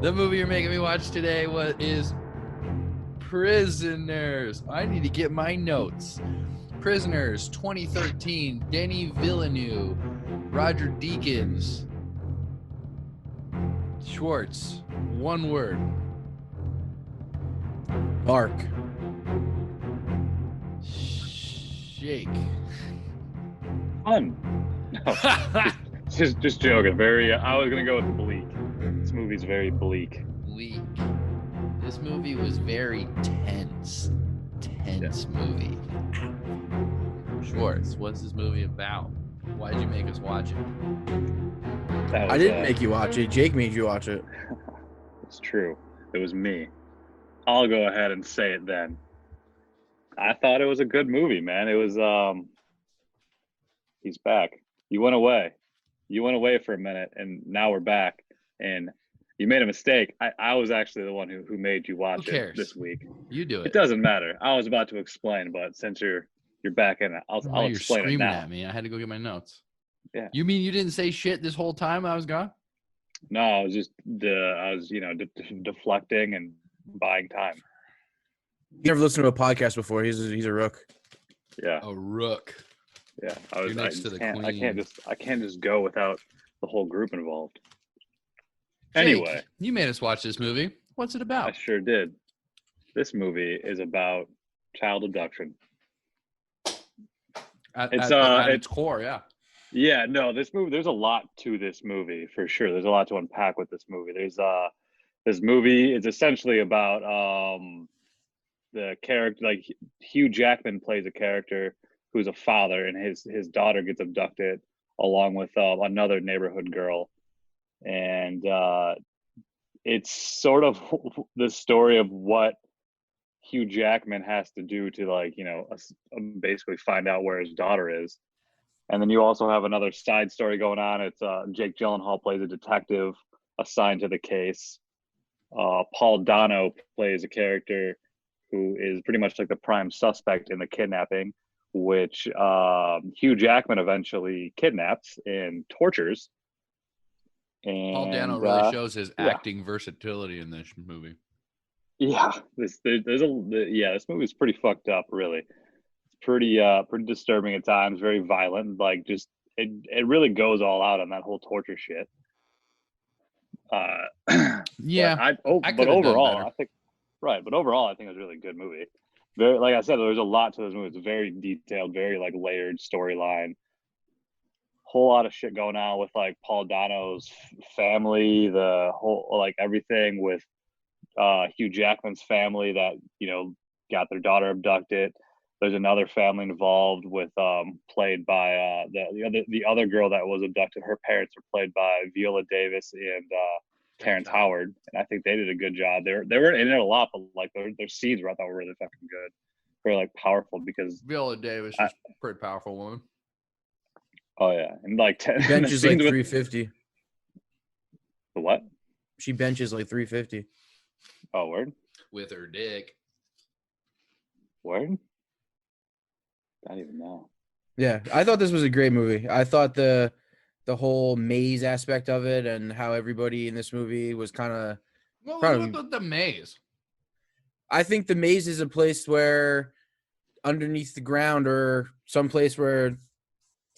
The movie you're making me watch today is Prisoners. I need to get my notes. Prisoners, 2013, Denis Villeneuve, Roger Deakins, Schwartz. One word. Mark. Shake. Fun. No, just joking. Very. I was gonna go with bleak. This movie's very bleak. Bleak. This movie was very tense. Movie. Schwartz, what's this movie about? Why did you make us watch it? That was, I didn't make you watch it. Jake made you watch it. It's true. It was me. I'll go ahead and say it then. I thought it was a good movie, man. It was. He's back. You went away. You went away for a minute, and now we're back. And you made a mistake. I was actually the one who made you watch it this week. You do it. It doesn't matter. I was about to explain, but since you're back in it, I'll explain it now. You're screaming at me. I had to go get my notes. Yeah. You mean you didn't say shit this whole time I was gone? No, I was just deflecting and buying time. You never listened to a podcast before. He's a rook. Yeah. A rook. Yeah. You're next to the queen. I can't just go without the whole group involved. Jake, anyway, you made us watch this movie. What's it about? I sure did. This movie is about child abduction. At its core, yeah. Yeah, no, this movie, there's a lot to this movie for sure. There's a lot to unpack with this movie. This movie is essentially about the character, like Hugh Jackman plays a character who's a father, and his daughter gets abducted along with another neighborhood girl. And it's sort of the story of what Hugh Jackman has to do to basically find out where his daughter is. And then you also have another side story going on. It's Jake Gyllenhaal plays a detective assigned to the case. Paul Dano plays a character who is pretty much like the prime suspect in the kidnapping, which Hugh Jackman eventually kidnaps and tortures. And Paul Dano really shows his acting versatility in this movie. Yeah, this movie is pretty fucked up, really. It's pretty disturbing at times, very violent. Like, just it really goes all out on that whole torture shit. Yeah, but overall, I think it was a really good movie. Very, like I said, there's a lot to this movie. It's very detailed, very layered storyline. Whole lot of shit going on with Paul Dano's family, the whole everything with Hugh Jackman's family that got their daughter abducted. There's another family involved with played by the other girl that was abducted. Her parents are played by Viola Davis and Terrence Howard, and I think they did a good job. They were in it a lot, but their scenes I thought were really fucking good, very powerful because Viola Davis is a pretty powerful woman. Oh yeah, and she benches 350. The what? She benches 350. Oh, word? With her dick. Word? I don't even know. Yeah, I thought this was a great movie. I thought the whole maze aspect of it and how everybody in this movie was kind of. Well, what about the maze? I think the maze is a place where underneath the ground or someplace where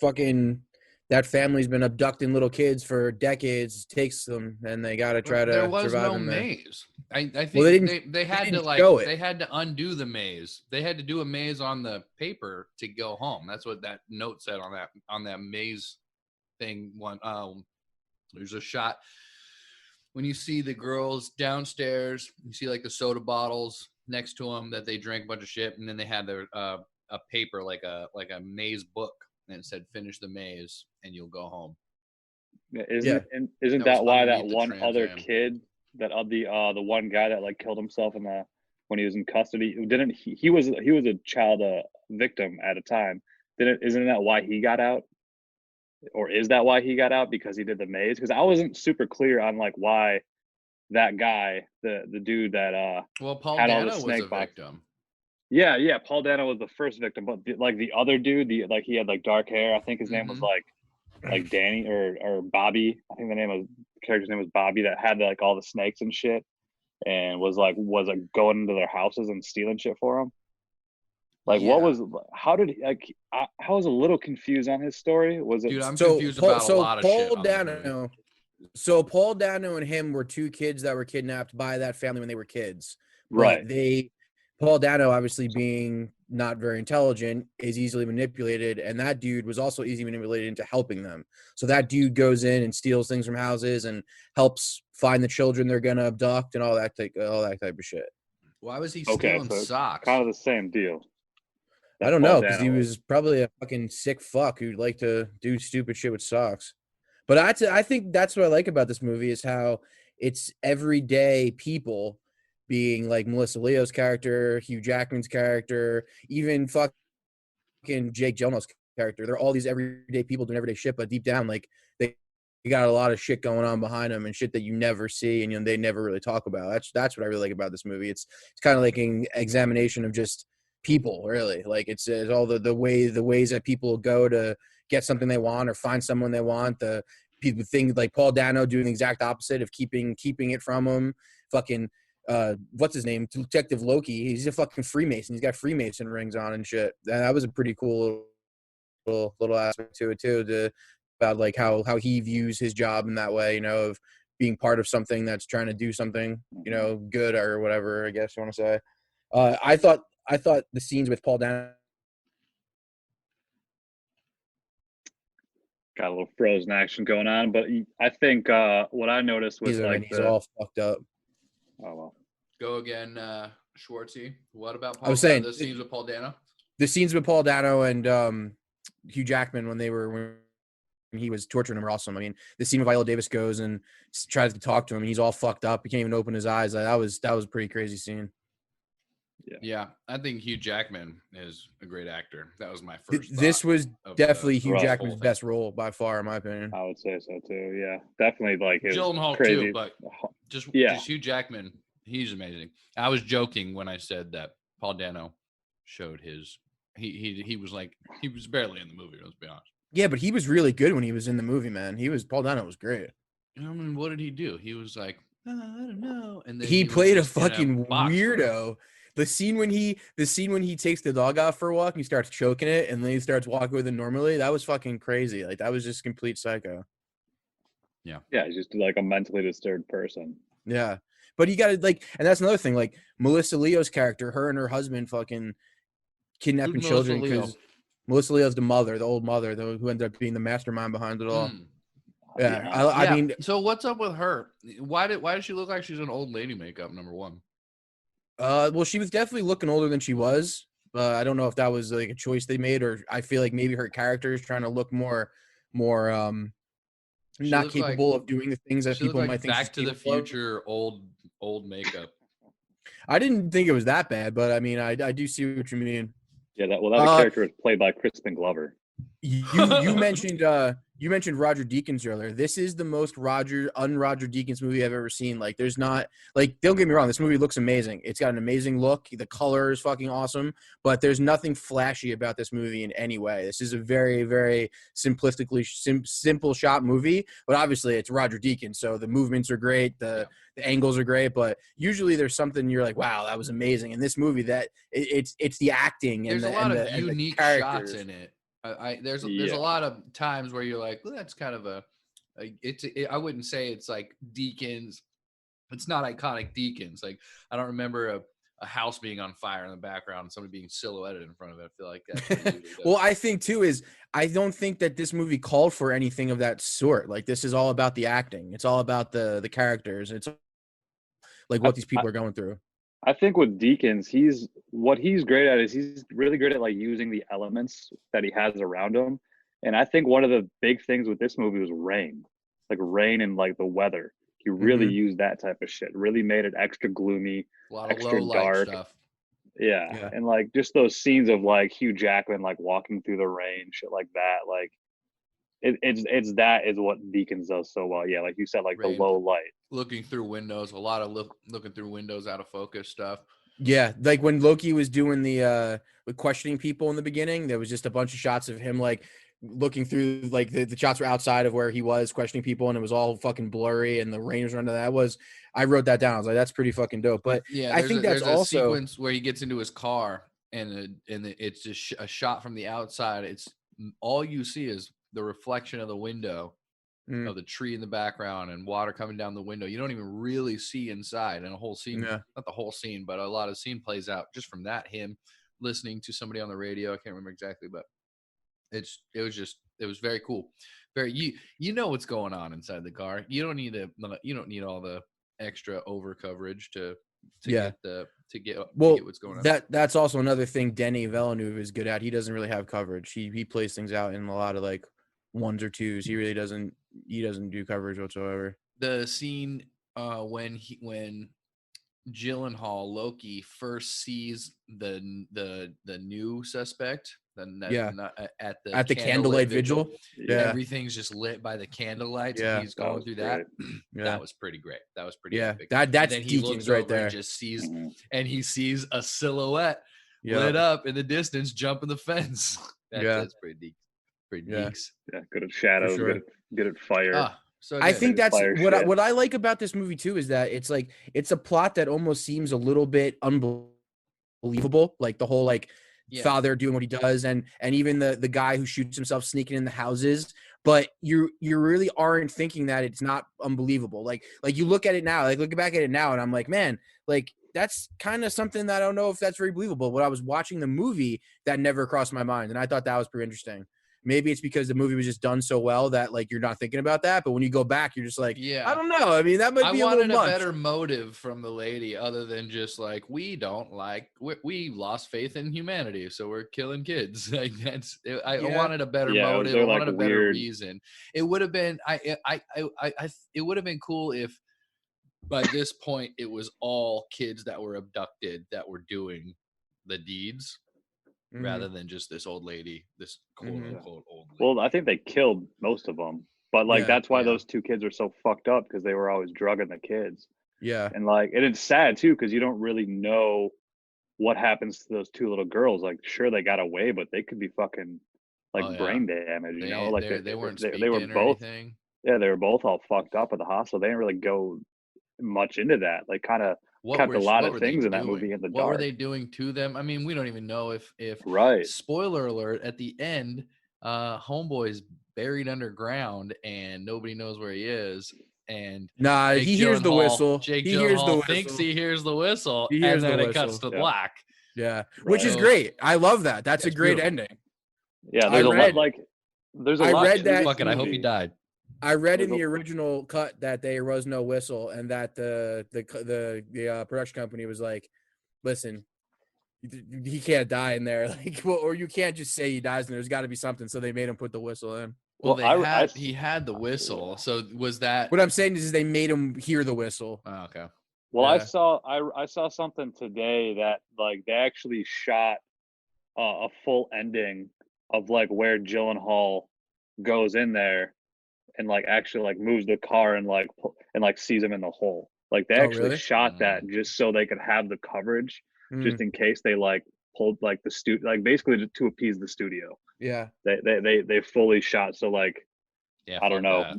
fucking that family's been abducting little kids for decades, takes them, and they got to try to survive. There was no maze. I think they had to undo the maze. They had to do a maze on the paper to go home. That's what that note said on that maze thing. There's a shot when you see the girls downstairs. You see the soda bottles next to them that they drank a bunch of shit, and then they had their a paper like a maze book. And it said, "Finish the maze, and you'll go home." Isn't that why that one other kid, that the one guy that killed himself when he was in custody, he was a child victim at a time? Isn't that why he got out? Or is that why he got out? Because he did the maze? Because I wasn't super clear on why that guy, the dude that Paul had Dano all the snake was a victim. Yeah. Paul Dano was the first victim, but the other dude, he had like dark hair. I think his name was like Danny or Bobby. I think the character's name was Bobby, that had like all the snakes and shit, and was going into their houses and stealing shit for them. Like, how did he, like, I was a little confused on his story. Was it? Dude, I'm confused about a lot of shit on this movie. So Paul Dano and him were two kids that were kidnapped by that family when they were kids. Right. But Paul Dano, obviously being not very intelligent, is easily manipulated, and that dude was also easily manipulated into helping them. So that dude goes in and steals things from houses and helps find the children they're gonna abduct and all that type of shit. Why was he stealing socks? Kind of the same deal. I don't know, because he was probably a fucking sick fuck who'd like to do stupid shit with socks. But I think that's what I like about this movie is how it's everyday people, being like Melissa Leo's character, Hugh Jackman's character, even fucking Jake Gyllenhaal's character. They're all these everyday people doing everyday shit, but deep down, like they got a lot of shit going on behind them and shit that you never see and they never really talk about. That's what I really like about this movie. It's kind of like an examination of just people, really. Like it's all the ways that people go to get something they want or find someone they want. The people think like Paul Dano doing the exact opposite of keeping it from him. Fucking what's his name? Detective Loki. He's a fucking Freemason. He's got Freemason rings on and shit. That was a pretty cool little aspect to it too, about like how he views his job in that way, of being part of something that's trying to do something, good or whatever, I guess you want to say. I thought the scenes with Paul Dano got a little frozen action going on, but I think what I noticed was he's all fucked up. Oh well. Go again, Schwartzy. What about Paul? I was saying the scenes with Paul Dano. The scenes with Paul Dano and Hugh Jackman when he was torturing him were awesome. I mean, the scene with Viola Davis goes and tries to talk to him, and he's all fucked up. He can't even open his eyes. That was a pretty crazy scene. Yeah, I think Hugh Jackman is a great actor. That was my first. This was definitely Hugh Jackman's best role by far, in my opinion. I would say so too. Yeah, definitely like Gyllenhaal too, but just Hugh Jackman, he's amazing. I was joking when I said that Paul Dano showed his. He was barely in the movie. Let's be honest. Yeah, but he was really good when he was in the movie, man. Paul Dano was great. I mean, what did he do? He was like, I don't know, and then he played a fucking weirdo. The scene when he takes the dog out for a walk and he starts choking it and then he starts walking with it normally, that was fucking crazy. Like that was just complete psycho. Yeah. Yeah, he's just like a mentally disturbed person. Yeah. But you gotta and that's another thing, like Melissa Leo's character, her and her husband fucking kidnapping children because Melissa Leo's the mother, the old mother, who ended up being the mastermind behind it all. Yeah. I mean, so what's up with her? Why does she look like she's in old lady makeup, number one? Well, she was definitely looking older than she was. I don't know if that was like a choice they made, or I feel like maybe her character is trying to look more not capable of doing the things that people might think. Back to the Future, old makeup. I didn't think it was that bad, but I mean, I do see what you mean. Yeah, that character was played by Crispin Glover. You mentioned Roger Deakins earlier. This is the most Roger Deakins movie I've ever seen. Like, there's not don't get me wrong, this movie looks amazing. It's got an amazing look. The color is fucking awesome, but there's nothing flashy about this movie in any way. This is a very, very simplistically simple shot movie, but obviously it's Roger Deakins, so the movements are great, the angles are great, but usually there's something you're like, wow, that was amazing. In this movie, that it's the acting and there's a lot of unique shots in it. There's a lot of times where you're like, well, that's kind of I wouldn't say it's like Deakins. It's not iconic Deakins. Like, I don't remember a house being on fire in the background and somebody being silhouetted in front of it. I feel like that's well, I think too is I don't think that this movie called for anything of that sort. Like, this is all about the acting. It's all about the characters. It's like what these people are going through. I think with Deakins, he's great at is he's really good at like using the elements that he has around him. And I think one of the big things with this movie was rain and like the weather. He really used that type of shit. Really made it extra gloomy, a lot extra of low dark light stuff. Yeah. And like just those scenes of like Hugh Jackman like walking through the rain, shit like that. Like it's that is what Deakins does so well. Yeah, like you said, like rain, the low light. Looking through windows, a lot of looking through windows out of focus stuff. Yeah, like when Loki was doing the with questioning people in the beginning, there was just a bunch of shots of him like looking through, like the shots were outside of where he was questioning people, and it was all fucking blurry, and the rain was running. I wrote that down. I was like, that's pretty fucking dope. But yeah, I think that's there's a also sequence where he gets into his car, and it's just a shot from the outside. It's all you see is the reflection of the window of the tree in the background and water coming down the window. You don't even really see inside, and a whole scene, not the whole scene, but a lot of scene plays out just from that. Him listening to somebody on the radio. I can't remember exactly, but it was very cool. Very, you know what's going on inside the car. You don't need all the extra over coverage to get what's going on. That's also another thing Denis Villeneuve is good at. He doesn't really have coverage. He plays things out in a lot of like ones or twos. He really doesn't do coverage whatsoever. The scene when Gyllenhaal, Loki, first sees the new suspect at the candlelight vigil. Yeah, everything's just lit by the candlelight. Yeah, he's going through that. Yeah. That was pretty great. That was pretty epic. That's Deakins right there. And just sees and he sees a silhouette lit up in the distance jumping the fence. That's pretty deep. Pretty deeks. Yeah, good at shadows, sure. good at fire. So I think that's what I like about this movie too, is that it's a plot that almost seems a little bit unbelievable, like the whole father doing what he does, and even the guy who shoots himself sneaking in the houses. But you really aren't thinking that it's not unbelievable. Like you look at it now, look back at it now, and I'm like, man, that's kind of something that I don't know if that's very believable. When I was watching the movie, that never crossed my mind, and I thought that was pretty interesting. Maybe it's because the movie was just done so well that you're not thinking about that. But when you go back, you're just like, I don't know. I mean, that might be a little much. I wanted a better motive from the lady other than just we lost faith in humanity, so we're killing kids. I wanted a better motive. I wanted a better reason. It would have been it would have been cool if by this point it was all kids that were abducted that were doing the deeds. Rather than just this old lady, this quote unquote old lady. Well, I think they killed most of them, but that's why those two kids are so fucked up, because they were always drugging the kids. Yeah, and and it's sad too, because you don't really know what happens to those two little girls. Sure, they got away, but they could be fucking brain damage. They weren't. They were both. Anything. Yeah, they were both all fucked up at the hospital. They didn't really go much into that. Kind of. Kept a lot of things in that movie in the dark. What were they doing to them? I mean, we don't even know if right. Spoiler alert, at the end, Homeboy's buried underground and nobody knows where he is. And he hears the whistle. Jake Gyllenhaal thinks he hears the whistle, and then it cuts to black. Yeah, which is great. I love that. That's a great ending. Yeah, there's a lot. Fuck it, I hope he died. I read in the original cut that there was no whistle, and that the production company was like, "Listen, he can't die in there, or you can't just say he dies in there. There's got to be something." So they made him put the whistle in. Well, he had the whistle. So was that? What I'm saying is they made him hear the whistle. Oh, okay. Well, I saw something today that they actually shot a full ending of where Gyllenhaal goes in there. And actually moves the car and sees him in the hole. They actually shot that just so they could have the coverage, just in case they pulled the studio, basically to appease the studio. Yeah, they fully shot. So I don't know.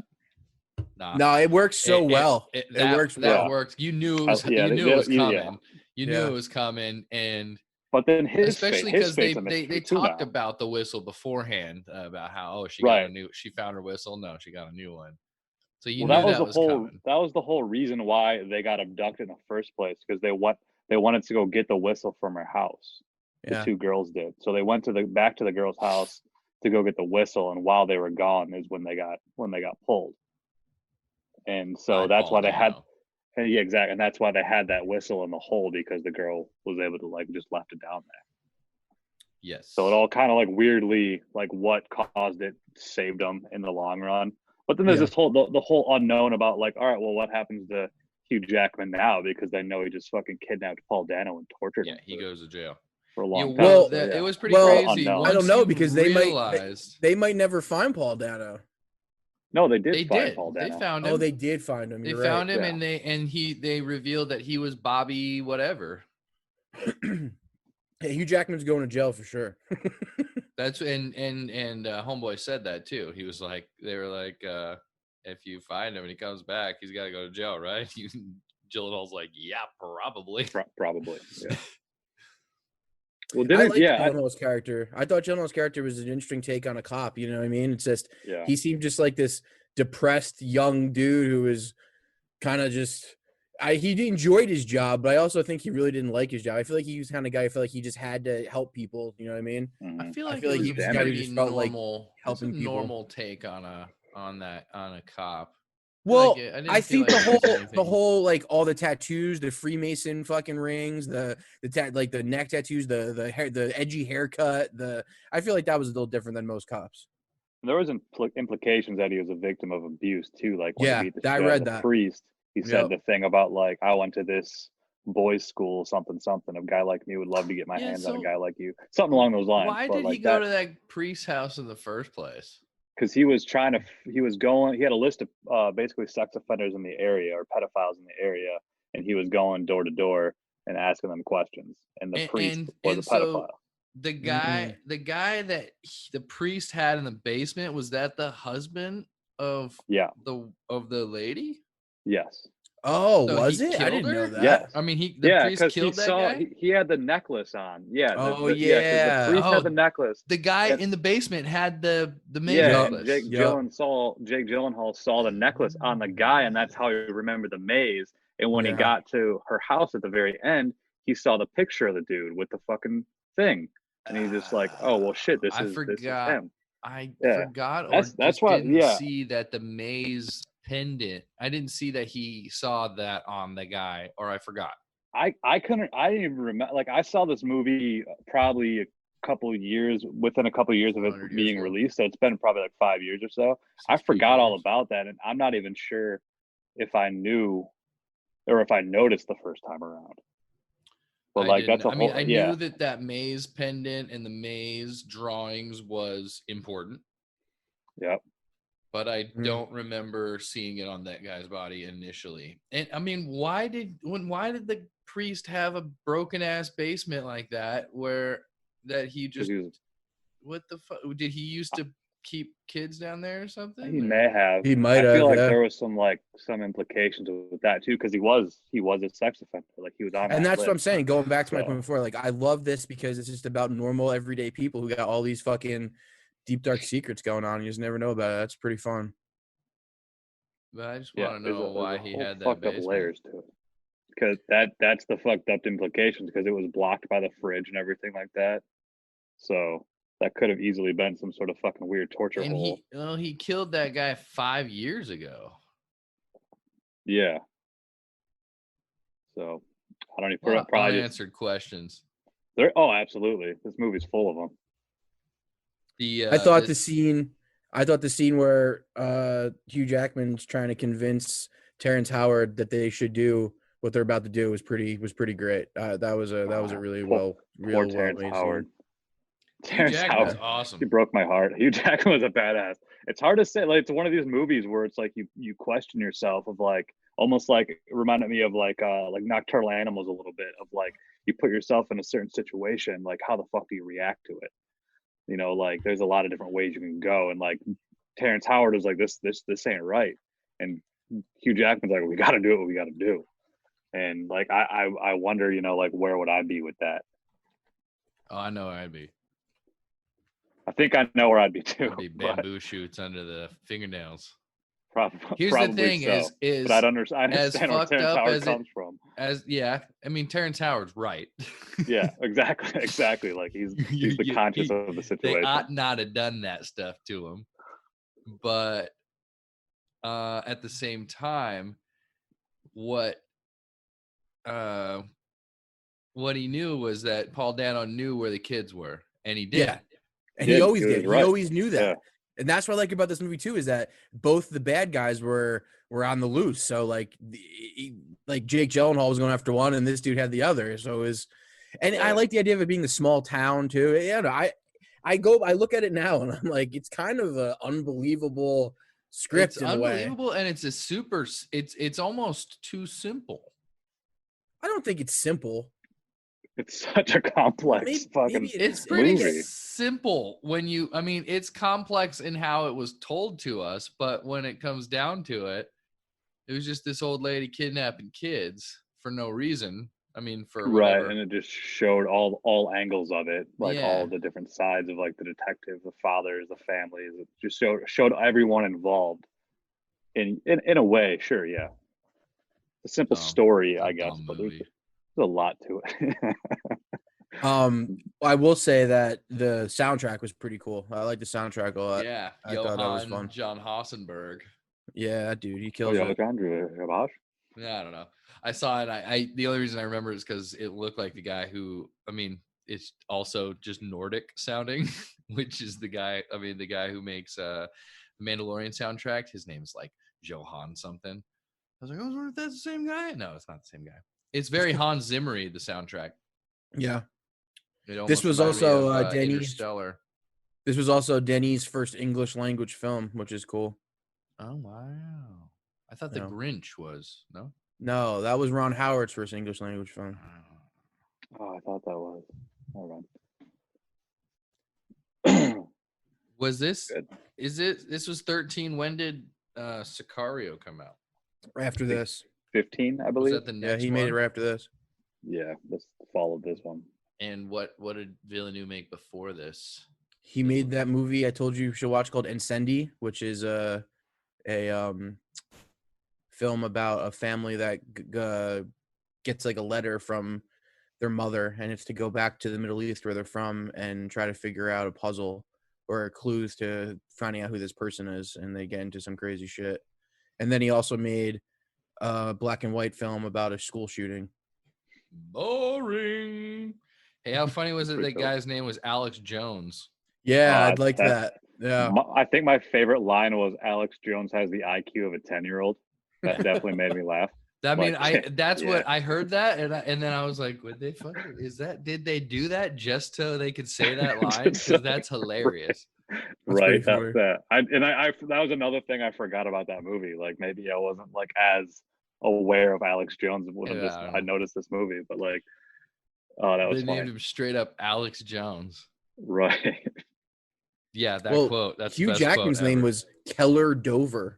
No, it works so well. It works well. That works. You knew it was coming. You knew it was coming, and. But then especially because they talked about the whistle beforehand, about how she found her whistle. No, she got a new one. So you knew that was coming. That was the whole reason why they got abducted in the first place, because they wanted to go get the whistle from her house. Yeah. The two girls did. So they went back to the girl's house to go get the whistle, and while they were gone is when they got pulled. And so that's why they had. Yeah, exactly, and that's why they had that whistle in the hole, because the girl was able to just left it down there. Yes. So it all kind of weirdly what caused it saved them in the long run. But then there's this whole the whole unknown about all right, well, what happens to Hugh Jackman now, because they know he just fucking kidnapped Paul Dano and tortured him. Yeah, he goes to jail for a long time. It was pretty crazy. I don't know, because they might never find Paul Dano. No, they did find Paul Dano. They found him. Oh, they did find him. They found him, and they revealed that he was Bobby whatever. Hey, Hugh Jackman's going to jail for sure. That's and Homeboy said that too. He was like, they were like, if you find him and he comes back, he's got to go to jail, right? Gyllenhaal's like, yeah, probably. Probably. Yeah. Well, I like Gyllenhaal's character. I thought Gyllenhaal's character was an interesting take on a cop. You know what I mean? It's just he seemed just like this depressed young dude who was kind of just. He enjoyed his job, but I also think he really didn't like his job. I feel like he was the kind of guy. I feel like he just had to help people. You know what I mean? Mm-hmm. I feel like he was a pretty normal, helping people. Normal take on a cop. Well, I think the whole like all the tattoos, the Freemason fucking rings, the neck tattoos, the hair, the edgy haircut. I feel like that was a little different than most cops. There was implications that he was a victim of abuse too. Like when he beat I read that priest. He said the thing about like, I went to this boys' school, something. A guy like me would love to get my hands on a guy like you. Something along those lines. Why did he go to that priest's house in the first place? Because he had a list of basically sex offenders in the area or pedophiles in the area, and he was going door to door and asking them questions. And the priest was a pedophile. So the guy that the priest had in the basement, was that the husband of the lady? Yes. Oh, so was it? I didn't know that. Yes. I mean, the priest killed that guy? He had the necklace on. Yeah. The priest had the necklace. The guy in the basement had the maze necklace. Jake Gyllenhaal saw the necklace on the guy, and that's how he remembered the maze. And when he got to her house at the very end, he saw the picture of the dude with the fucking thing. And he's just like, oh, well, shit, this is him. I forgot. That's why didn't see that the maze pendant. I didn't see that he saw that on the guy, or I forgot. I didn't even remember. Like, I saw this movie probably within a couple of years of it being released. So it's been probably like 5 years or so. I forgot all about that, and I'm not even sure if I knew or if I noticed the first time around. But like, that's I knew that maze pendant and the maze drawings was important. Yep. But I don't remember seeing it on that guy's body initially. And I mean, why did the priest have a broken ass basement like that he just what the fuck did he used to keep kids down there or something? He may have. He might have. I feel like there was some implications with that too, because he was a sex offender. Like, he was on. And that's what I'm saying. Going back to my point before, like, I love this because it's just about normal everyday people who got all these fucking deep dark secrets going on. You just never know about it. That's pretty fun. But I just want to know why he had that fucked up layers to it. Because that's the fucked up implications, because it was blocked by the fridge and everything like that. So that could have easily been some sort of fucking weird torture hole. He killed that guy 5 years ago. Yeah. So I don't even probably unanswered questions. Absolutely. This movie's full of them. I thought the scene where Hugh Jackman's trying to convince Terrence Howard that they should do what they're about to do was pretty great. That was a really well Terrence Howard. Terrence Howard was awesome. He broke my heart. Hugh Jackman was a badass. It's hard to say. Like, it's one of these movies where it's like you question yourself of like, almost like it reminded me of like Nocturnal Animals a little bit, of like, you put yourself in a certain situation, like, how the fuck do you react to it? You know, like, there's a lot of different ways you can go, and like Terrence Howard was like, this ain't right, and Hugh Jackman's like, we got to do what we got to do, and like I wonder, you know, like, where would I be with that? Oh, I know where I'd be. I think I know where I'd be too. I'd be bamboo shoots under the fingernails. Probably. Here's the thing: so. is but I understand where Terrence Howard comes from. I mean, Terrence Howard's right. Yeah, exactly. Like, he's the conscious of the situation. They ought not have done that stuff to him, but at the same time, what he knew was that Paul Dano knew where the kids were, and he did. Yeah. And he always did. Right. He always knew that. Yeah. And that's what I like about this movie too, is that both the bad guys were on the loose. So like Jake Gyllenhaal was going after one, and this dude had the other. So it was, and I like the idea of it being a small town too. Yeah, I look at it now and I'm like, it's kind of an unbelievable script. It's unbelievable, and it's it's almost too simple. I don't think it's simple. It's such a complex fucking it's pretty movie. simple when you, I mean, it's complex in how it was told to us, but when it comes down to it, it was just this old lady kidnapping kids for no reason. I mean, for whatever. Right, and it just showed all angles of it, like Yeah. all the different sides of like the detective, the fathers, the families. It just showed everyone involved in a way. Sure, yeah, a simple story, I guess, but there's a lot to it. I will say that the soundtrack was pretty cool. I like the soundtrack a lot. Yeah, I thought that was fun. John Hossenberg. Yeah, dude, he kills it. Yeah, I don't know. I saw it. I the only reason I remember is because it looked like the guy who, I mean, it's also just Nordic sounding, which is the guy. I mean, the guy who makes the Mandalorian soundtrack. His name's like Johan something. I was like, I was wondering if that's the same guy. No, it's not the same guy. It's very Hans Zimmer-y, the soundtrack. Yeah. This was also Denis. Interstellar. This was also Denis' first English language film, which is cool. Oh wow! I thought the Grinch was no. No, that was Ron Howard's first English language film. Oh, I thought that was. Hold on. Was this? Good. Is it? This was 13. When did Sicario come out? After this. 15, I believe. Was that the next made it right after this. Yeah, this followed this one. And what did Villeneuve make before this? He made that movie I told you should watch called Incendi, which is a film about a family that gets like a letter from their mother, and it's to go back to the Middle East where they're from and try to figure out a puzzle or clues to finding out who this person is, and they get into some crazy shit. And then he also made a black and white film about a school shooting. Boring. Hey, how funny was it that guy's name was Alex Jones? Yeah, I'd like that. Yeah. I think my favorite line was Alex Jones has the IQ of a 10-year-old. That definitely made me laugh. I mean, that's what I heard that, and then I was like, "Would they fucking? Did they do that just so they could say that line? Because that's hilarious." Right. That was another thing I forgot about that movie. Like maybe I wasn't like as aware of Alex Jones when I noticed this movie, but like, oh, that was. They named him straight up Alex Jones. Right. Yeah, that quote. That's Hugh Jackman's name was Keller Dover.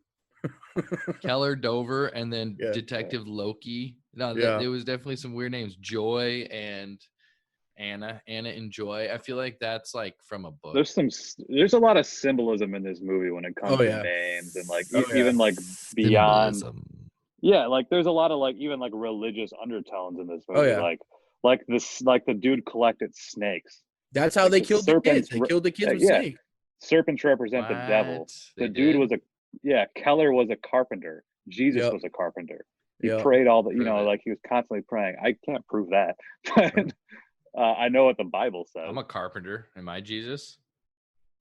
Keller Dover, and then Detective Loki. No, there was definitely some weird names. Joy and Anna and Joy. I feel like that's like from a book. There's a lot of symbolism in this movie when it comes to names and like even like beyond. Symbolism. Yeah, like there's a lot of like even like religious undertones in this movie. Like the dude collected snakes. That's how they killed the kids. They killed the kids with snakes. Serpents represent the devil. The dude was Keller was a carpenter. Jesus was a carpenter. He prayed all the, like he was constantly praying. I can't prove that, but I know what the Bible says. I'm a carpenter. Am I Jesus?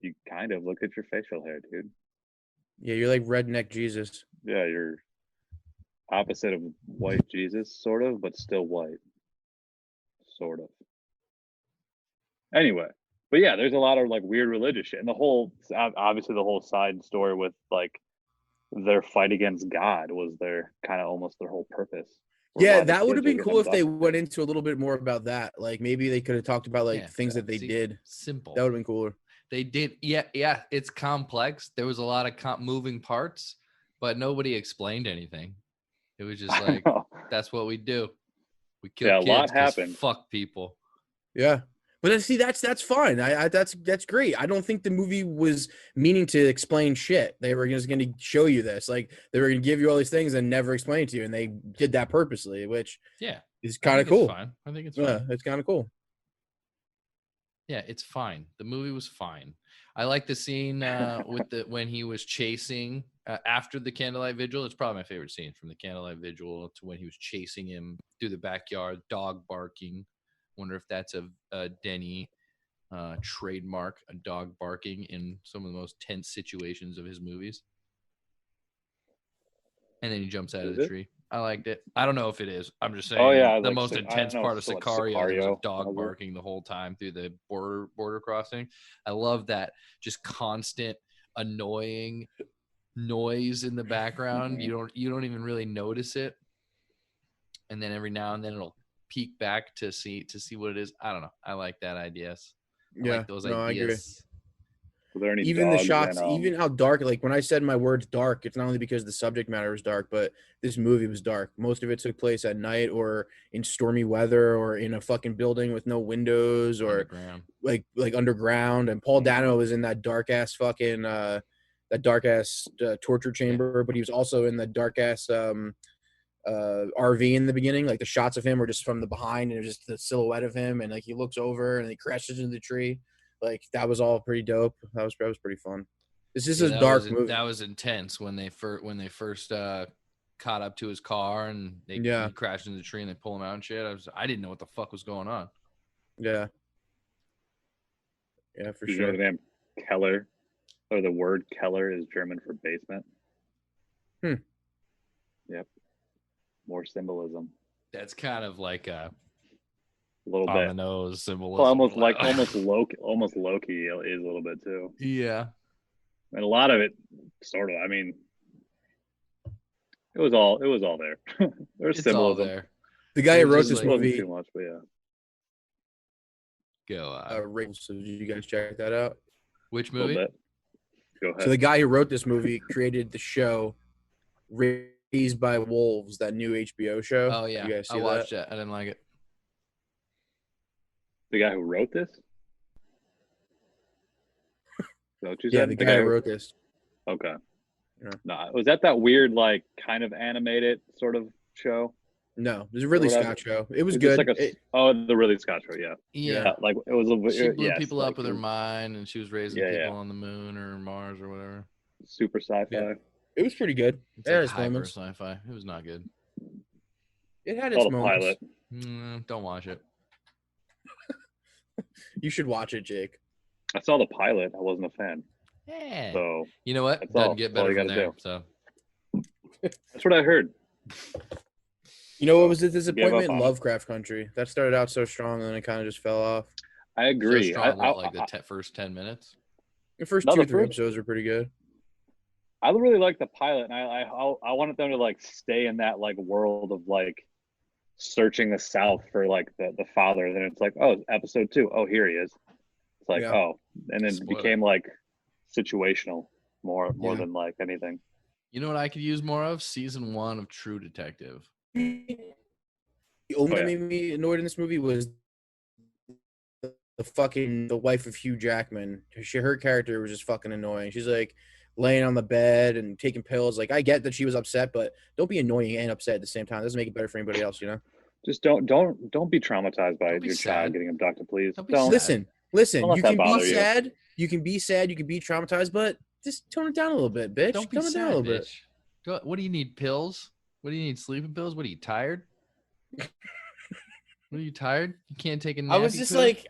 You kind of look at your facial hair, dude. Yeah, you're like redneck Jesus. Yeah, you're opposite of white Jesus, sort of, but still white. Sort of. Anyway, but yeah, there's a lot of like weird religious shit, and obviously the whole side story with like their fight against God was their kind of almost their whole purpose. Yeah, that would have been cool if they went into a little bit more about that. Like maybe they could have talked about like things that they did. Simple. That would have been cooler. They did. Yeah. It's complex. There was a lot of moving parts, but nobody explained anything. It was just like, that's what we do. We kill kids. A lot happened. Fuck people. Yeah. But see, that's fine. That's great. I don't think the movie was meaning to explain shit. They were just going to show you this. Like they were going to give you all these things and never explain it to you, and they did that purposely, which is kind of cool. I think it's fine. Yeah, it's kind of cool. Yeah, it's fine. The movie was fine. I like the scene when he was chasing after the candlelight vigil. It's probably my favorite scene from the candlelight vigil to when he was chasing him through the backyard, dog barking. Wonder if that's a Denis trademark, a dog barking in some of the most tense situations of his movies. And then he jumps out of the tree. I liked it. I don't know if it is. I'm just saying the most intense part of Sicario was a dog barking the whole time through the border crossing. I love that just constant annoying noise in the background. You don't even really notice it. And then every now and then it'll peek back to see what it is. I don't know. I like that ideas. I Yeah, like those no, I agree. ideas. Were there any Even the dogs shots, and, even how dark, like when I said my word's dark, it's not only because the subject matter was dark, but this movie was dark. Most of it took place at night or in stormy weather or in a fucking building with no windows or Underground. like underground. And Paul Dano was in that dark ass fucking torture chamber, but he was also in the dark ass RV in the beginning. Like the shots of him were just from the behind and it was just the silhouette of him, and like he looks over and he crashes into the tree. Like that was all pretty dope. That was pretty fun. This is a dark movie. That was intense when they first caught up to his car and he crashed into the tree and they pull him out and shit. I didn't know what the fuck was going on. Yeah. Yeah, for you sure. know the name Keller, or the word Keller is German for basement. Yep. More symbolism. That's kind of like a little on bit the nose symbolism. Well, almost Loki is a little bit too. Yeah. And a lot of it, sort of. I mean, it was all there. There's symbolism. All there. The guy who wrote this movie. Too much, but yeah. Go. So did you guys check that out? Which movie? Go ahead. So the guy who wrote this movie created the show Raised by Wolves, that new HBO show. Oh yeah, you guys see I watched it. I didn't like it. The guy who wrote this? Yeah, the guy who wrote this. Okay. Yeah. No, was that weird, like, kind of animated sort of show? No, it was a Ridley Scott show. It was good. Like the Ridley Scott show, yeah. Yeah. Like, it was a little bit. She blew people up with her mind, and she was raising people on the moon or Mars or whatever. Super sci-fi. Yeah. It was pretty good. It's like hyper sci-fi. It was not good. It had its moments. Pilot. Don't watch it. You should watch it, Jake. I saw the pilot. I wasn't a fan. Yeah. So you know what? Doesn't get better from there. So that's what I heard. You know what was the disappointment? Lovecraft Country. That started out so strong, and then it kind of just fell off. I agree. So strong, like the first 10 minutes. The first 2 or 3 episodes are pretty good. I really liked the pilot, and I wanted them to like stay in that like world of like searching the South for like the father. And then it's like, oh, episode 2. Oh, here he is. It's like, oh, and then it became like situational more than like anything. You know what I could use more of? Season 1 of True Detective. The only thing that made me annoyed in this movie was the wife of Hugh Jackman. Her character was just fucking annoying. She's like laying on the bed and taking pills. Like, I get that she was upset, but don't be annoying and upset at the same time. It doesn't make it better for anybody else, you know? Just don't be traumatized by your child getting abducted, please. Don't. Listen. You can be sad. You can be sad. You can be traumatized, but just tone it down a little bit, bitch. Don't be tone sad, it down a little bitch. bit. What do you need? Pills? What do you need? Sleeping pills? What are you tired? What are you tired? You can't take a nap. I was just like,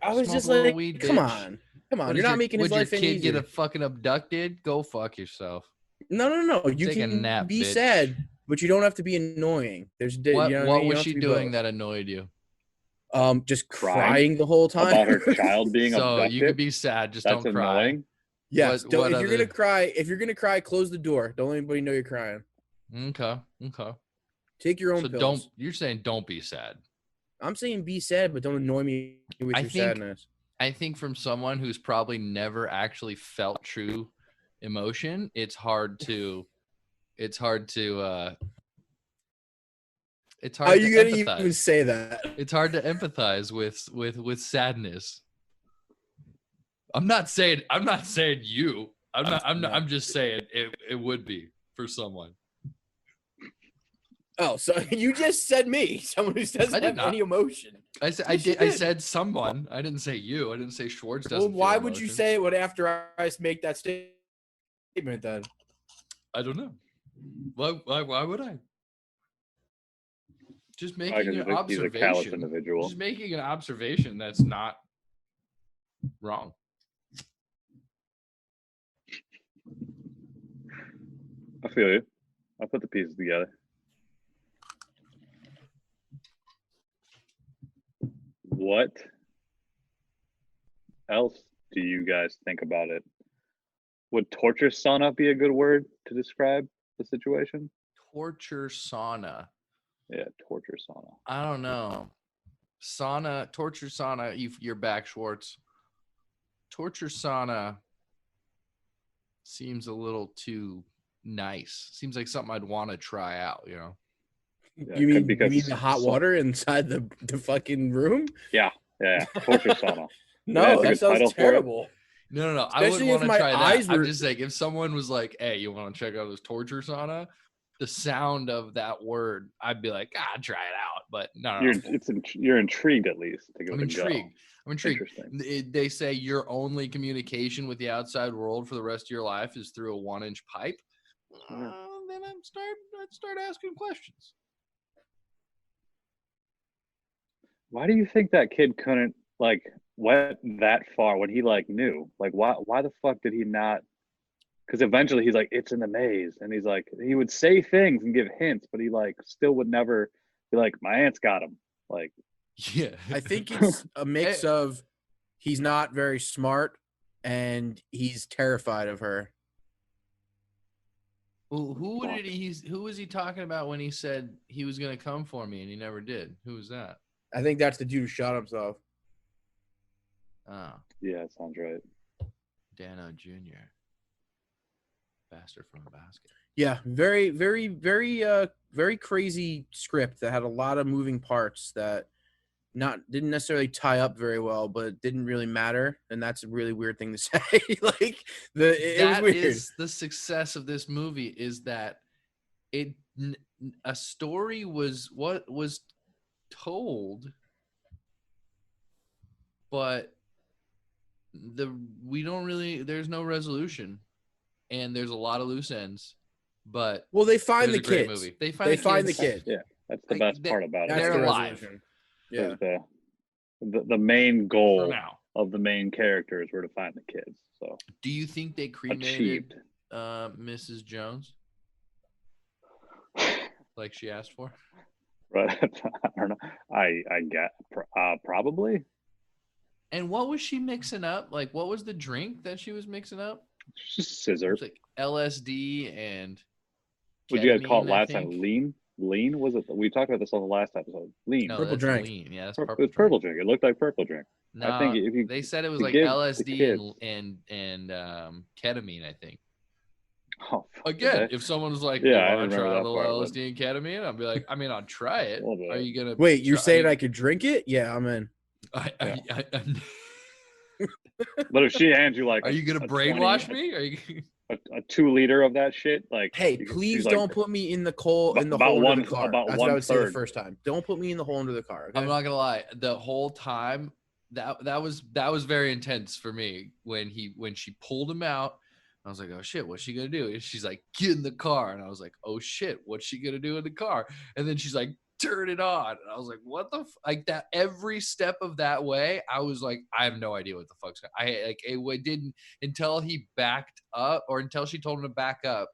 weed, come on. You're not making his life any easier. Would your kid get fucking abducted? Go fuck yourself. No. You can be sad, but you don't have to be annoying. What was she doing that annoyed you? Just crying the whole time about her child being abducted. So you could be sad, just don't cry. Annoying. Yes. If you're gonna cry, close the door. Don't let anybody know you're crying. Okay. Take your own pills. You're saying don't be sad. I'm saying be sad, but don't annoy me with your sadness. I think from someone who's probably never actually felt true emotion, it's hard to How are you gonna even say that? It's hard to empathize with sadness. I'm not saying you. I'm just saying it would be for someone. Oh, so you just said me, someone who doesn't have any emotion. I said someone. I didn't say you. I didn't say Schwartz doesn't. Well, why would you say it after I make that statement then? I don't know. Why would I? Just making an observation. He's a callous individual. Just making an observation that's not wrong. I feel you. I'll put the pieces together. What else do you guys think about it? Would torture sauna be a good word to describe the situation? Torture sauna. Yeah, torture sauna. I don't know. Sauna, torture sauna. You're back, Schwartz. Torture sauna seems a little too nice. Seems like something I'd want to try out. You know. Yeah, you mean the hot water inside the fucking room? Yeah. Torture sauna. No, that sounds terrible. No. Especially I would want to try that. Were... I'm just saying, if someone was like, "Hey, you want to check out this torture sauna?" The sound of that word, I'd be like, try it out. But no. You're intrigued at least to give it a go. I'm intrigued. They say your only communication with the outside world for the rest of your life is through a 1-inch pipe. Then I'd start asking questions. Why do you think that kid couldn't went that far when he knew? Why the fuck did he not? Because eventually he's like, it's in the maze, and he's like, he would say things and give hints, but he still would never be like, my aunt's got him. Yeah, I think it's a mix of he's not very smart and he's terrified of her. Well, who was he talking about when he said he was going to come for me and he never did? Who was that? I think that's the dude who shot himself. Oh. Yeah, sounds right. Dano Jr. Bastard from a basket. Yeah, very, very, very, very crazy script that had a lot of moving parts that didn't necessarily tie up very well, but didn't really matter. And that's a really weird thing to say. It was weird. Is the success of this movie is that a story was what was told, but there's no resolution, and there's a lot of loose ends. But they find the kids. They find the kids. Yeah, that's the best part about it. They're alive. Yeah, the main goal of the main characters were to find the kids. So, do you think they cremated Mrs. Jones like she asked for? Right. I don't know. I get probably. And what was she mixing up? What was the drink that she was mixing up? Just scissor. It was LSD and. What you guys call it last time? Lean was it? We talked about this on the last episode. Lean. No, purple drink. Lean. Yeah, that's purple. It's purple drink. It looked like purple drink. No, I think they said it was LSD and ketamine. I think. Oh, again, if someone was like, "Yeah, I want to try a little LSD and ketamine," I'd be like, "I mean, I'll try it." Are you gonna wait? You're saying I could drink it? Yeah, I'm in. But if she hands you are you gonna brainwash me? Are you? A 2-liter of that shit, hey, please don't put me in the hole under the car. That's what I would say the first time. Don't put me in the hole under the car. Okay? I'm not gonna lie. The whole time that was very intense for me when she pulled him out. I was like, oh shit, what's she gonna do? And she's like, get in the car. And I was like, oh shit, what's she gonna do in the car? And then she's like, turn it on. And I was like, what the that every step of that way, I was like, I have no idea what the fuck's going on. It didn't until he backed up or until she told him to back up.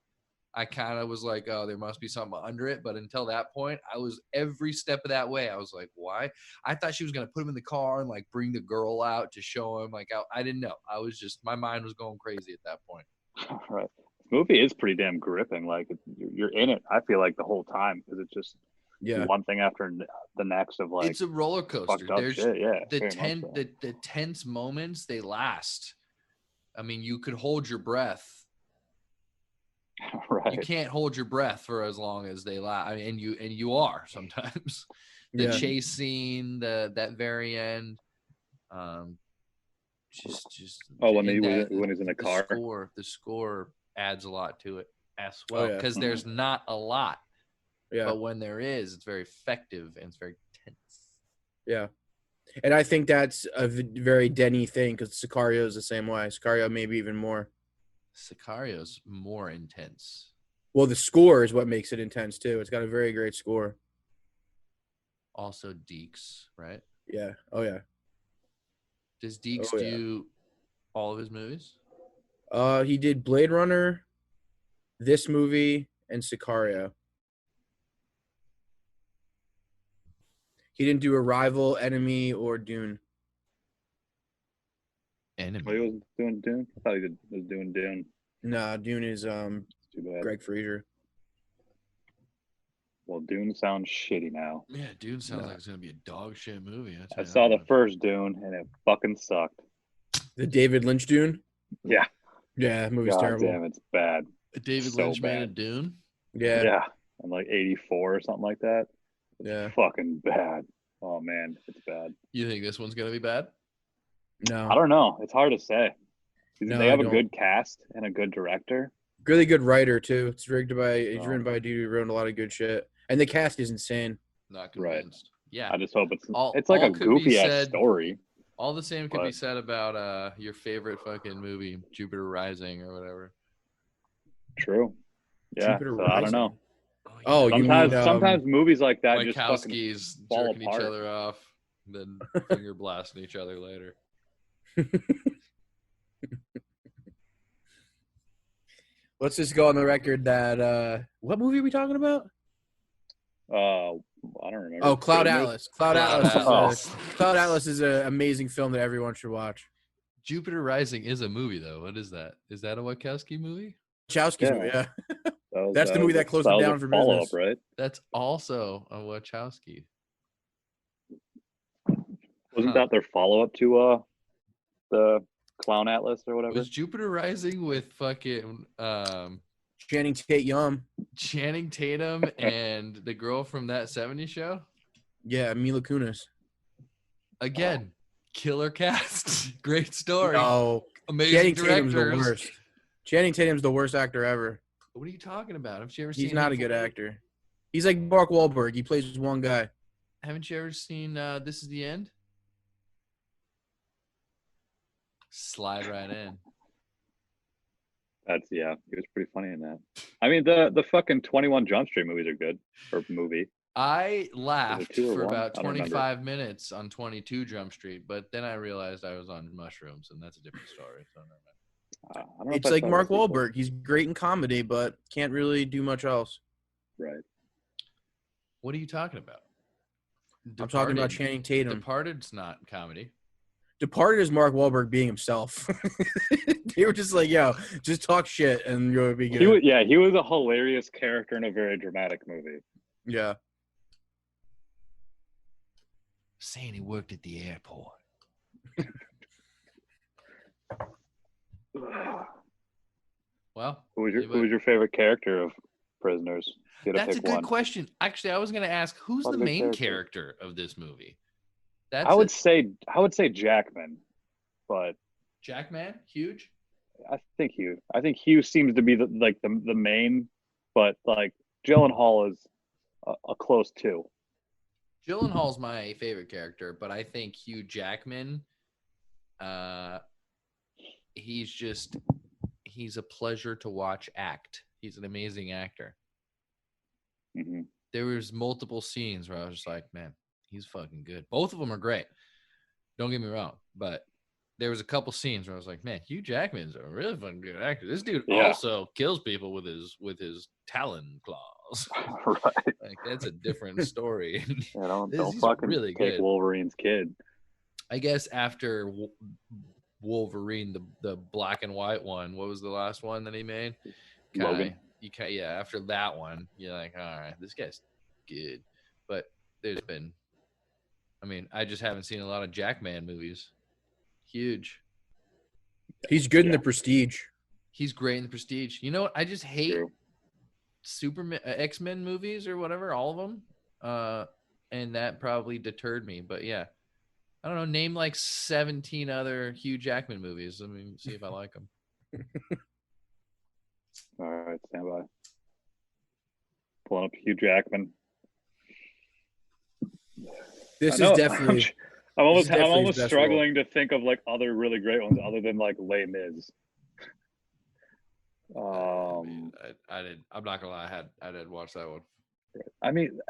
I kind of was like, oh, there must be something under it. But until that point, I was every step of that way. I was like, why? I thought she was going to put him in the car and bring the girl out to show him. I didn't know. I was just, my mind was going crazy at that point. Right. The movie is pretty damn gripping. You're in it, I feel like, the whole time because it's just one thing after the next of it's a roller coaster. There's shit. Yeah, the tense moments, they last. I mean, you could hold your breath. Right. You can't hold your breath for as long as they last. I mean, and you are sometimes. The chase scene, that very end. Just when he's in the car. The score adds a lot to it as well because there's not a lot. Yeah. But when there is, it's very effective and it's very tense. Yeah. And I think that's a very Denny thing because Sicario is the same way. Sicario maybe even more. Sicario's more intense. Well, the score is what makes it intense too. It's got a very great score. Also Deeks, right? Yeah. Oh yeah. Does Deeks do all of his movies? He did Blade Runner, this movie, and Sicario. He didn't do Arrival, Enemy, or Dune. Enemy. Oh, he wasn't doing Dune? I thought he was doing Dune. Nah, Dune is too bad. Greg Fraser. Well, Dune sounds shitty now. Yeah, Dune sounds like it's gonna be a dog shit movie. I saw the first Dune and it fucking sucked. The David Lynch Dune? Yeah. Yeah, that movie's terrible. Damn, it's bad. David Lynch made a Dune? Yeah. Yeah. In like 84 or something like that. It's fucking bad. Oh man, it's bad. You think this one's gonna be bad? No. I don't know. It's hard to say. No, they have a good cast and a good director. Really good writer too. It's written by a dude who wrote a lot of good shit. And the cast is insane. Not convinced. Right. Yeah. I just hope it's like a goofy ass story. All the same could be said about your favorite fucking movie, Jupiter Rising or whatever. True. Yeah. So I don't know. Oh, sometimes movies like that just Wachowskis fucking fall jerking apart. each other off, then finger blasting each other later. Let's just go on the record that what movie are we talking about? I don't remember. Oh, Cloud Atlas. Cloud Atlas is an amazing film that everyone should watch. Jupiter Rising is a movie though. What is that? Is that a Wachowski movie? Wachowski's movie, yeah. That's the movie that closed it down for business. Right? That's also a Wachowski. Wasn't that their follow-up to the Clown Atlas or whatever? Was Jupiter Rising with fucking Channing Tatum and the girl from That 70s Show? Yeah, Mila Kunis. Again, killer cast. Great story. No. Amazing directors. Tatum's the worst. Channing Tatum's the worst actor ever. What are you talking about? Haven't you ever seen He's not a good actor. He's like Mark Wahlberg. He plays one guy. Haven't you ever seen This Is the End? Slide right in. He was pretty funny in that. I mean, the fucking 21 Jump Street movies are good. Or movie. I laughed for about 25 minutes on 22 Jump Street, but then I realized I was on mushrooms, and that's a different story. So it's like Mark Wahlberg. He's great in comedy, but can't really do much else. Right. What are you talking about? I'm talking about Channing Tatum. Departed's not comedy. Departed is Mark Wahlberg being himself. They were just like, yo, just talk shit and you'll be good. He was a hilarious character in a very dramatic movie. Yeah. Saying he worked at the airport. Well, who was your favorite character of Prisoners? That's a good question. Actually, I was going to ask, who's the main character of this movie? I would say Jackman, but Jackman, huge. I think Hugh seems to be the main, but like Gyllenhaal is a close two. Gyllenhaal's my favorite character, but I think Hugh Jackman, he's a pleasure to watch act. He's an amazing actor. Mm-hmm. There was multiple scenes where I was just like, man, he's fucking good. Both of them are great. Don't get me wrong, but there was a couple scenes where I was like, man, Hugh Jackman's a really fucking good actor. This dude also kills people with his talon claws. Right. Like that's a different story. Don't fucking really take good. Wolverine's kid. I guess after Wolverine, the black and white one, what was the last one that he made? Logan. After that one, you're like, all right, this guy's good. But there's been, I just haven't seen a lot of Jackman movies. Huge. He's good in The Prestige. He's great in The Prestige. You know what? I just hate Superman, X-Men movies or whatever, all of them. And that probably deterred me. But yeah, I don't know. Name like 17 other Hugh Jackman movies. Let me see if I like them. All right, stand by. Pulling up Hugh Jackman. This is definitely. I'm almost struggling to think of like other really great ones other than like Les Mis. I'm not gonna lie. I didn't watch that one. I mean,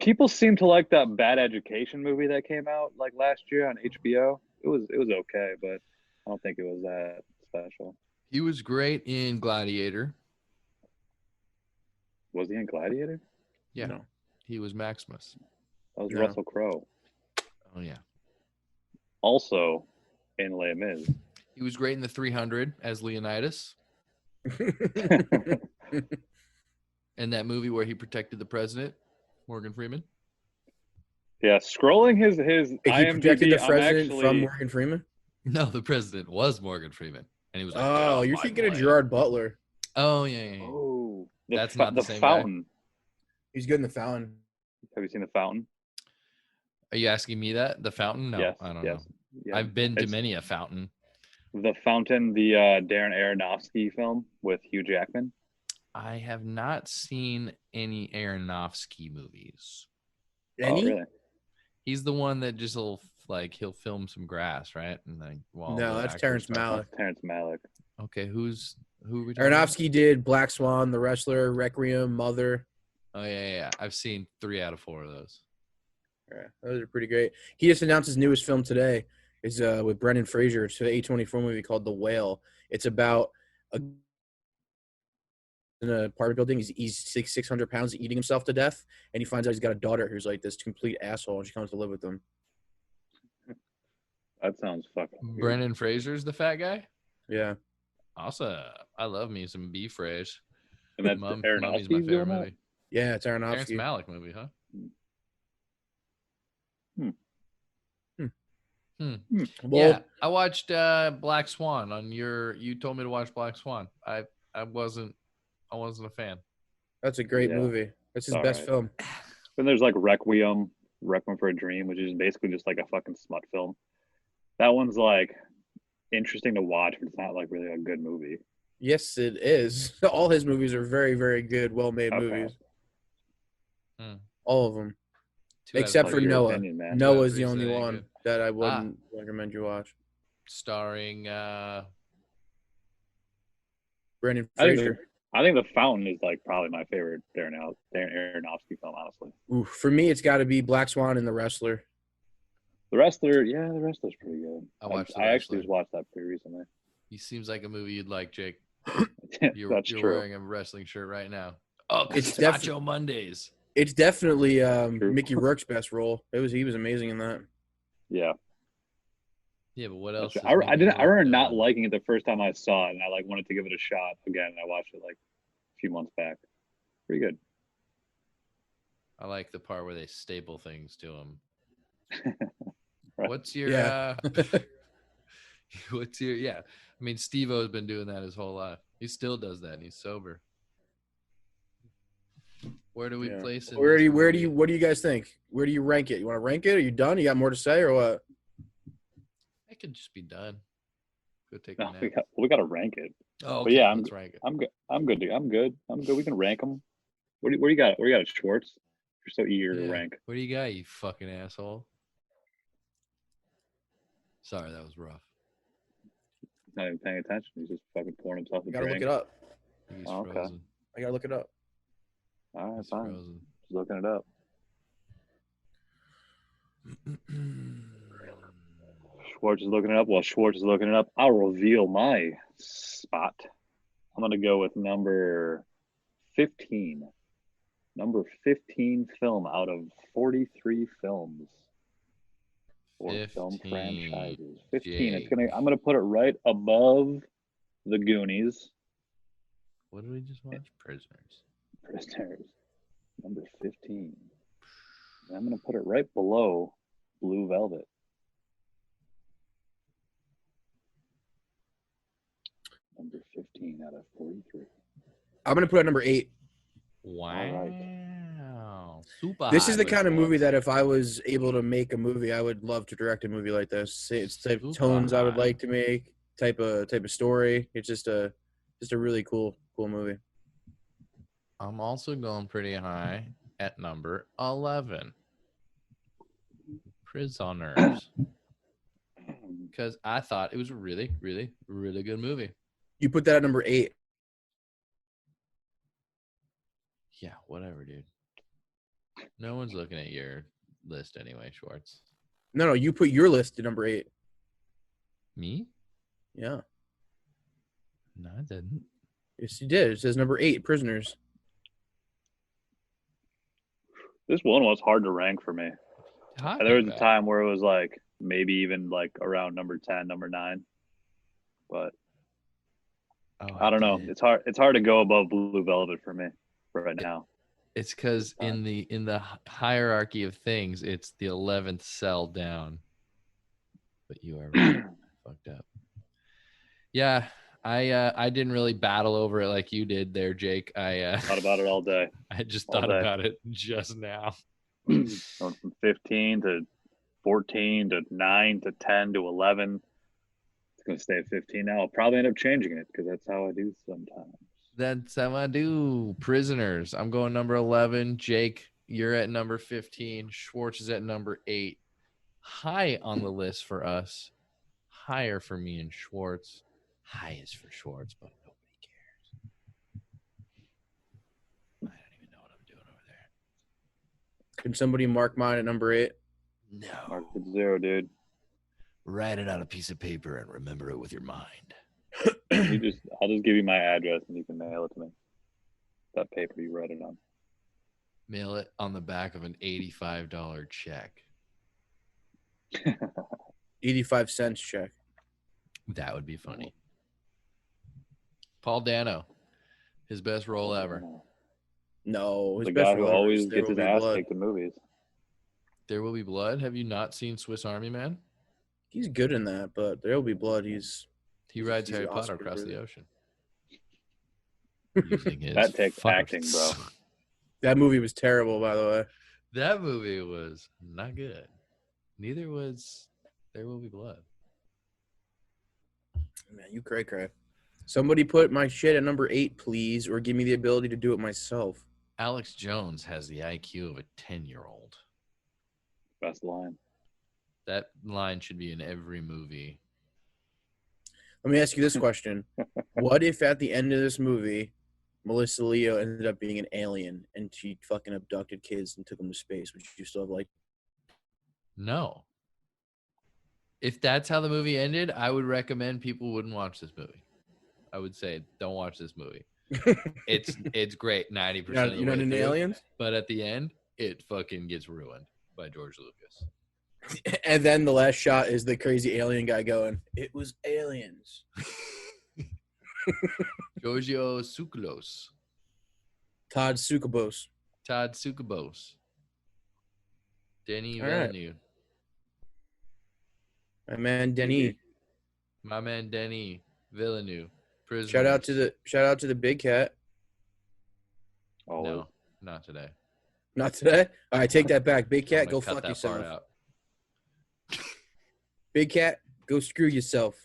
people seem to like that Bad Education movie that came out like last year on HBO. It was okay, but I don't think it was that special. He was great in Gladiator. Was he in Gladiator? Yeah, no. He was Maximus. That was Russell Crowe. Oh yeah. Also, in Les Mis. He was great in the 300 as Leonidas. And that movie where he protected the president, Morgan Freeman. Yeah, scrolling his He protected IMDb, the president from Morgan Freeman? No, the president was Morgan Freeman. And he was like, oh, you're thinking of Gerard Butler. Oh, yeah. Oh, that's not the same Fountain. Guy? He's good in The Fountain. Have you seen The Fountain? Are you asking me that? The Fountain? No, yes, I don't know. Yeah. I've been to many a fountain. The Fountain, the Darren Aronofsky film with Hugh Jackman. I have not seen any Aronofsky movies. Any? Oh, really? He's the one that just he'll film some grass, right? And like, no, that's Terrence Malick. Terrence Malick. Okay, who? Aronofsky did Black Swan, The Wrestler, Requiem, Mother. Oh yeah. I've seen 3 out of 4 of those. Yeah, those are pretty great. He just announced his newest film today. It's with Brendan Fraser. It's an A24 movie called The Whale. It's about in an apartment building. He's 600 pounds, eating himself to death, and he finds out he's got a daughter who's like this complete asshole, and she comes to live with him. That sounds fucking weird. Brendan Fraser's the fat guy? Yeah. Awesome. I love me some beef fresh. And that's Aronofsky's my favorite movie. Yeah, it's Aronofsky. Terrence Malick movie, huh? Well, yeah, I watched Black Swan on you told me to watch Black Swan. I wasn't a fan. That's a great movie. That's his best film. Then there's like Requiem for a Dream, which is basically just like a fucking smut film. That one's like interesting to watch, but it's not like really a good movie. Yes, it is. All his movies are very, very good, well-made movies. All of them. Except for Noah. Noah's the only one that I wouldn't recommend you watch. Starring Brendan Fraser. I think The Fountain is like probably my favorite Darren Aronofsky film, honestly. Ooh, for me, it's got to be Black Swan and The Wrestler. The Wrestler's pretty good. I actually just watched that pretty recently. He seems like a movie you'd like, Jake. You're wearing a wrestling shirt right now. Oh, it's Macho Mondays. It's definitely Mickey Rourke's best role. He was amazing in that. Yeah. Yeah, but what else? I remember not liking it the first time I saw it, and I wanted to give it a shot again. And I watched it like a few months back. Pretty good. I like the part where they staple things to him. Right. What's your I mean, Steve-O's been doing that his whole life. He still does that, and he's sober. Where do we place it? What do you guys think? Where do you rank it? You want to rank it? Are you done? You got more to say or what? I could just be done. Go take a nap. We got to rank it. Oh, okay. But yeah, let's rank it. I'm good. I'm good. We can rank them. What do you got? Where you got it, Schwartz? You're so eager to rank. What do you got, you fucking asshole? Sorry, that was rough. He's not even paying attention. He's just fucking pouring himself a drink. Gotta look it up. He's frozen. I gotta look it up. All right, fine. Frozen. Just looking it up. Schwartz is looking it up. While Schwartz is looking it up, I'll reveal my spot. I'm going to go with number 15. Number 15 film out of 43 films. Or film franchises. 15. I'm going to put it right above The Goonies. What did we just watch? Prisoners. Number 15. And I'm going to put it right below Blue Velvet. Number 15 out of 43. I'm going to put it at number 8. Wow. Super. This is the kind of movie that if I was able to make a movie, I would love to direct a movie like this. It's the type of tones I would like to make, type of story. It's just a really cool movie. I'm also going pretty high at number 11. Prisoners. Because I thought it was a really, really, really good movie. You put that at number 8. Yeah, whatever, dude. No one's looking at your list anyway, Schwartz. No, you put your list at number 8. Me? Yeah. No, I didn't. Yes, you did. It says number 8, Prisoners. This one was hard to rank for me. There was a time where it was like maybe even like around number 10, number 9. But I don't know. It's hard to go above Blue Velvet for me. right now. It's because in the hierarchy of things, it's the 11th cell down. But you are really fucked up. Yeah, I didn't really battle over it like you did there, Jake. I thought about it all day. I just thought about it just now. Going from 15 to 14 to 9 to 10 to 11. It's going to stay at 15 now. I'll probably end up changing it because that's how I do sometimes. That's how I do. Prisoners. I'm going number 11. Jake, you're at number 15. Schwartz is at number 8. High on the list for us. Higher for me and Schwartz. Highest for Schwartz, but nobody cares. I don't even know what I'm doing over there. Can somebody mark mine at number 8? No. Mark it 0, dude. Write it on a piece of paper and remember it with your mind. I'll just give you my address and you can mail it to me. That paper you write it on. Mail it on the back of an $85 check. 85 cents check. That would be funny. Paul Dano, his best role ever. No, his the best guy who role always is gets his ass kicked in movies. There Will Be Blood. Have you not seen Swiss Army Man? He's good in that, but There Will Be Blood. He rides Harry Potter across the ocean. That takes acting, bro. That movie was terrible, by the way. That movie was not good. Neither was There Will Be Blood. Man, you cray. Somebody put my shit at number 8, please, or give me the ability to do it myself. Alex Jones has the IQ of a 10-year-old. Best line. That line should be in every movie. Let me ask you this question. What if at the end of this movie, Melissa Leo ended up being an alien and she fucking abducted kids and took them to space? Would you still have No. If that's how the movie ended, I would recommend people wouldn't watch this movie. I would say don't watch this movie. It's great 90% of the way. You're not into aliens? But at the end, it fucking gets ruined by George Lucas. And then the last shot is the crazy alien guy going, "It was aliens." Giorgio Tsoukalos. Todd Tsoukalos. Denis Villeneuve. My man Denis Villeneuve. Prisoners. Shout out to the big cat. Oh no, not today. Not today? All right, take that back. Big cat, go fuck yourself. Big cat, go screw yourself.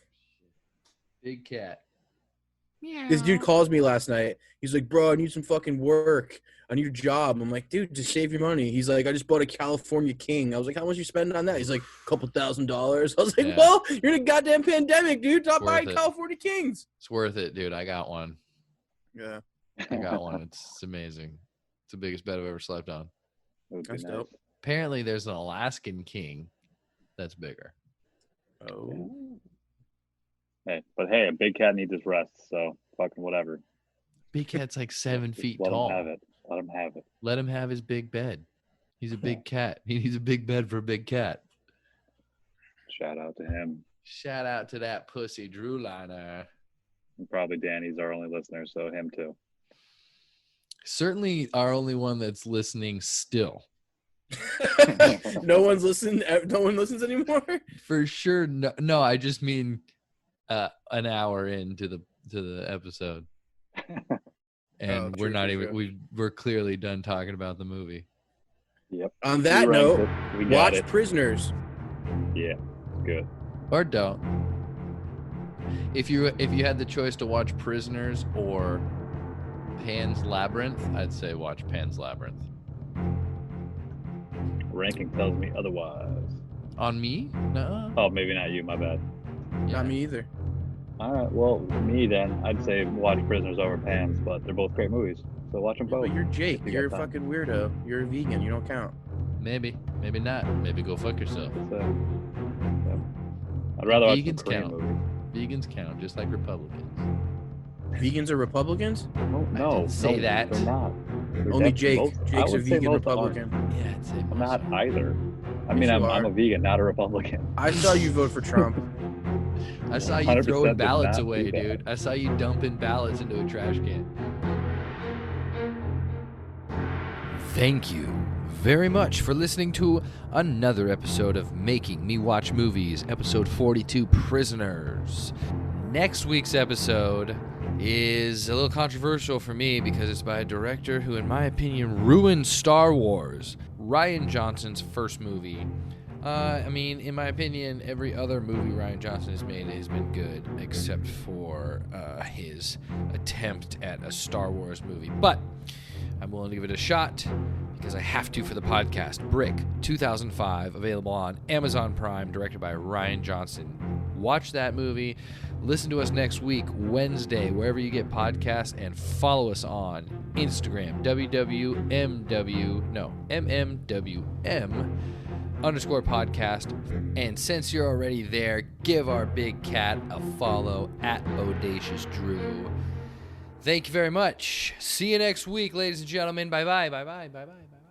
Big cat. Meow. This dude calls me last night. He's like, "Bro, I need some fucking work. I need a job." I'm like, "Dude, just save your money." He's like, "I just bought a California King." I was like, "How much you spending on that?" He's like, "A couple $1,000s." I was like, "Well, you're in a goddamn pandemic, dude. Stop buying California Kings." It's worth it, dude. I got one. Yeah. I got one. It's amazing. It's the biggest bed I've ever slept on. That's dope. Apparently, there's an Alaskan king that's bigger. Oh. Hey, a big cat needs his rest, so fucking whatever. Big cat's like 7 feet let tall. Let him have it. Let him have his big bed. He's a big cat. He needs a big bed for a big cat. Shout out to him. Shout out to that pussy Drew Liner. And probably Danny's our only listener, so him too. Certainly our only one that's listening still. No one's listening. No one listens anymore. For sure. No, I just mean an hour into the episode, and we're not even. We're clearly done talking about the movie. Yep. On that note, watch Prisoners. Yeah, good. Or don't. If you had the choice to watch Prisoners or Pan's Labyrinth, I'd say watch Pan's Labyrinth. Ranking tells me otherwise. On me? No. Oh, maybe not you. My bad. Yeah. Not me either. All right. Well, me then, I'd say watch Prisoners over Pan's, but they're both great movies. So watch them both. But you're Jake. You're a fucking weirdo. You're a vegan. You don't count. Maybe not. Maybe go fuck yourself. Yeah. I'd rather watch Vegans Korean count. movies. Vegans count just like Republicans. Vegans are Republicans? No, say that. They're not. Only Jake. Jake's a vegan Republican. Yeah, I'd say I'm not either. I Yes, mean, I'm are. a vegan, not a Republican. I saw you vote for Trump. I saw you throwing 100% ballots did not away, do that. dude. I saw you dumping ballots into a trash can. Thank you very much for listening to another episode of Making Me Watch Movies, episode 42, Prisoners. Next week's episode is a little controversial for me because it's by a director who, in my opinion, ruined Star Wars. Rian Johnson's first movie. In my opinion, every other movie Rian Johnson has made has been good, except for his attempt at a Star Wars movie. But I'm willing to give it a shot because I have to for the podcast. Brick, 2005, available on Amazon Prime, directed by Rian Johnson. Watch that movie. Listen to us next week, Wednesday, wherever you get podcasts, and follow us on Instagram, MMwM_podcast. And since you're already there, give our big cat a follow at Bodacious Drew. Thank you very much. See you next week, ladies and gentlemen. Bye-bye, bye-bye, bye-bye, bye-bye.